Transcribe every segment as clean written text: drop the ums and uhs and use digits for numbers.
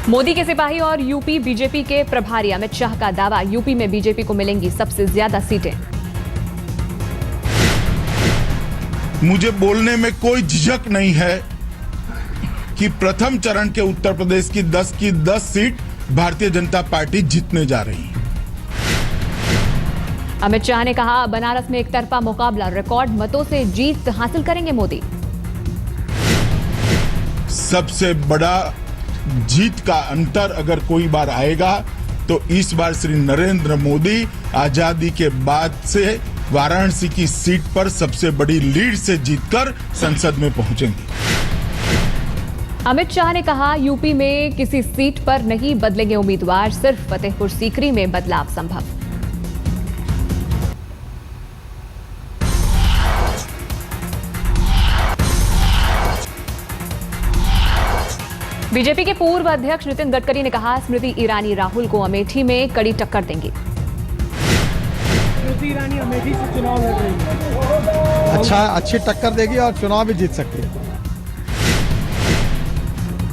मोदी के सिपाही और यूपी बीजेपी के प्रभारी अमित शाह का दावा, यूपी में बीजेपी को मिलेंगी सबसे ज्यादा सीटें। मुझे बोलने में कोई झिझक नहीं है कि प्रथम चरण के उत्तर प्रदेश की 10 सीट भारतीय जनता पार्टी जीतने जा रही है। अमित शाह ने कहा, बनारस में एक तरफा मुकाबला, रिकॉर्ड मतों से जीत हासिल करेंगे मोदी। सबसे बड़ा जीत का अंतर अगर कोई बार आएगा तो इस बार श्री नरेंद्र मोदी आजादी के बाद से वाराणसी की सीट पर सबसे बड़ी लीड से जीतकर संसद में पहुंचेंगे। अमित शाह ने कहा, यूपी में किसी सीट पर नहीं बदलेंगे उम्मीदवार, सिर्फ फतेहपुर सीकरी में बदलाव संभव। बीजेपी के पूर्व अध्यक्ष नितिन गडकरी ने कहा, स्मृति ईरानी राहुल को अमेठी में कड़ी टक्कर देंगी। स्मृति ईरानी अमेठी से चुनाव लड़ रही है। अच्छी टक्कर देगी और चुनाव भी जीत सकती है।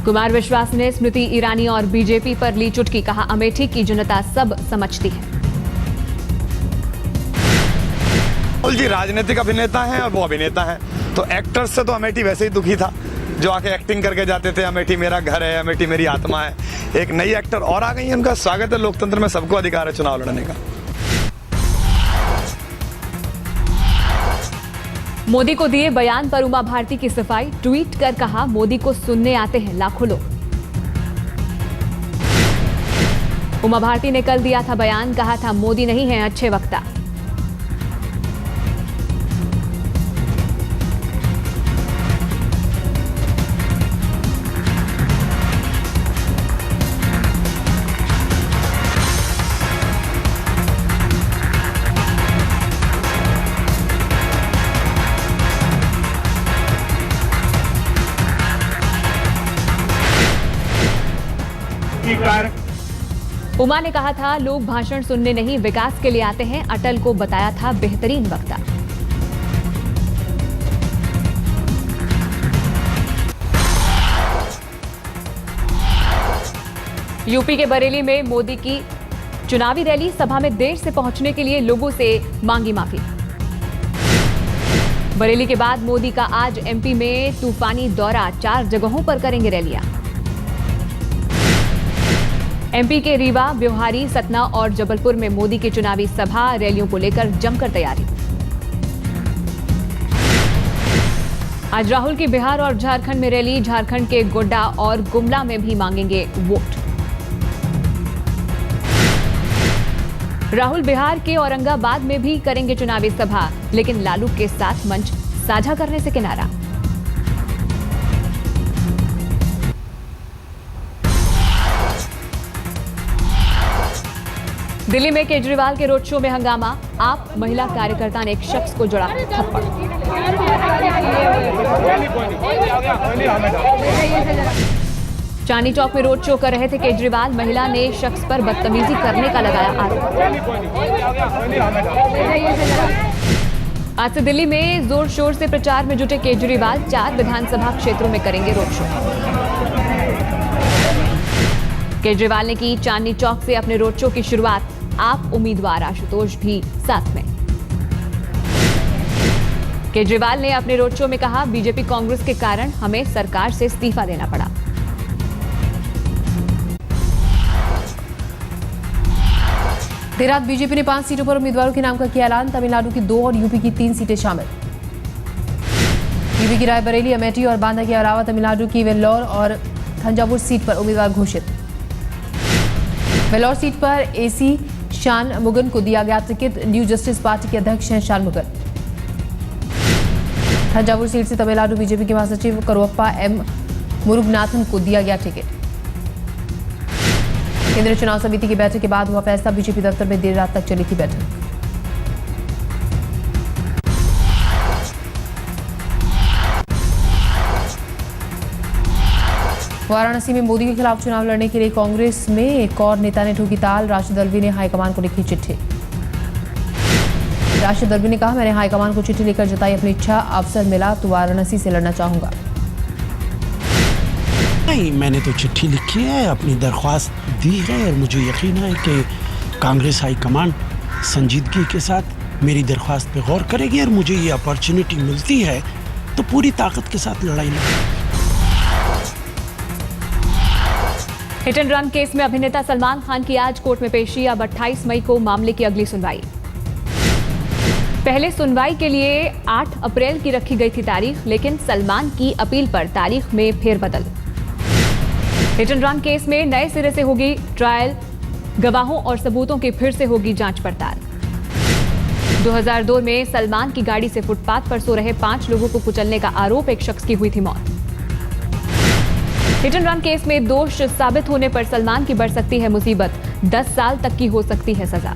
कुमार विश्वास ने स्मृति ईरानी और बीजेपी पर ली चुटकी, कहा, अमेठी की जनता सब समझती है। राहुल जी राजनीतिक अभिनेता हैं और वो अभिनेता हैं, तो एक्टर्स से तो अमेठी वैसे ही दुखी था, जो आके एक्टिंग करके जाते थे, अमेठी मेरा घर है, अमेठी मेरी आत्मा है। एक नई एक्टर और आ गई है, उनका स्वागत है। लोकतंत्र में सबको अधिकार है चुनाव लड़ने का। मोदी को दिए बयान पर उमा भारती की सफाई, ट्वीट कर कहा, मोदी को सुनने आते हैं लाखों लोग। उमा भारती ने कल दिया था बयान, कहा था, मोदी नहीं है अच्छे वक्ता। उमा ने कहा था, लोग भाषण सुनने नहीं विकास के लिए आते हैं, अटल को बताया था बेहतरीन वक्ता। यूपी के बरेली में मोदी की चुनावी रैली, सभा में देर से पहुंचने के लिए लोगों से मांगी माफी। बरेली के बाद मोदी का आज एमपी में तूफानी दौरा, 4 जगहों पर करेंगे रैलियां। एमपी के रीवा, ब्योहारी, सतना और जबलपुर में मोदी की चुनावी सभा रैलियों को लेकर जमकर तैयारी। आज राहुल की बिहार और झारखंड में रैली, झारखंड के गोड्डा और गुमला में भी मांगेंगे वोट। राहुल बिहार के औरंगाबाद में भी करेंगे चुनावी सभा, लेकिन लालू के साथ मंच साझा करने से किनारा। दिल्ली में केजरीवाल के रोड शो में हंगामा, आप महिला कार्यकर्ता ने एक शख्स को जड़ा थप्पड़। चांदनी चौक में रोड शो कर रहे थे केजरीवाल, महिला ने शख्स पर बदतमीजी करने का लगाया आरोप। आज से दिल्ली में जोर शोर से प्रचार में जुटे केजरीवाल, 4 विधानसभा क्षेत्रों में करेंगे रोड शो। केजरीवाल ने की चांदनी चौक से अपने रोड शो की शुरुआत, आप उम्मीदवार आशुतोष भी साथ में। केजरीवाल ने अपने रोड शो में कहा, बीजेपी कांग्रेस के कारण हमें सरकार से इस्तीफा देना पड़ा। देर रात बीजेपी ने 5 सीटों पर उम्मीदवारों के नाम का किया ऐलान, तमिलनाडु की 2 और यूपी की 3 सीटें शामिल। यूपी की रायबरेली, अमेठी और बांदा के अलावा तमिलनाडु की वेल्लोर और थंजावुर सीट पर उम्मीदवार घोषित। वेल्लोर सीट पर एसी शानमुगन को दिया गया टिकट, न्यू जस्टिस पार्टी के अध्यक्ष हैं शानमुगन। थंजावुर सीट से तमिलनाडु बीजेपी के महासचिव करुवप्पा एम मुरुगनाथन को दिया गया टिकट। केंद्रीय चुनाव समिति की बैठक के बाद हुआ फैसला, बीजेपी दफ्तर में देर रात तक चली थी बैठक। वाराणसी में मोदी के खिलाफ चुनाव लड़ने के लिए कांग्रेस में एक और नेता ने ठोकी ताल, राशिद अल्वी ने हाईकमान को लिखी चिट्ठी। राशिद अल्वी ने कहा, मैंने हाईकमान को चिट्ठी लेकर जताई अपनी इच्छा, अवसर मिला तो वाराणसी से लड़ना चाहूंगा। नहीं, मैंने तो चिट्ठी लिखी है, अपनी दरख्वास्त दी है और मुझे यकीन है कि कांग्रेस हाईकमान संजीदगी के साथ मेरी दरख्वास्त पे गौर करेगी और मुझे ये अपॉर्चुनिटी मिलती है तो पूरी ताकत के साथ लड़ाई लड़ेगी। हिट एंड रन केस में अभिनेता सलमान खान की आज कोर्ट में पेशी। अब 28 मई को मामले की अगली सुनवाई। पहले सुनवाई के लिए 8 अप्रैल की रखी गई थी तारीख, लेकिन सलमान की अपील पर तारीख में फेरबदल। हिट एंड रन केस में नए सिरे से होगी ट्रायल, गवाहों और सबूतों की फिर से होगी जांच पड़ताल। 2002 में सलमान की गाड़ी से फुटपाथ पर सो रहे 5 लोगों को कुचलने का आरोप एक शख्स की हुई थी मौत। हिट एंड रन केस में दोष साबित होने पर सलमान की बढ़ सकती है मुसीबत, 10 साल तक की हो सकती है सजा।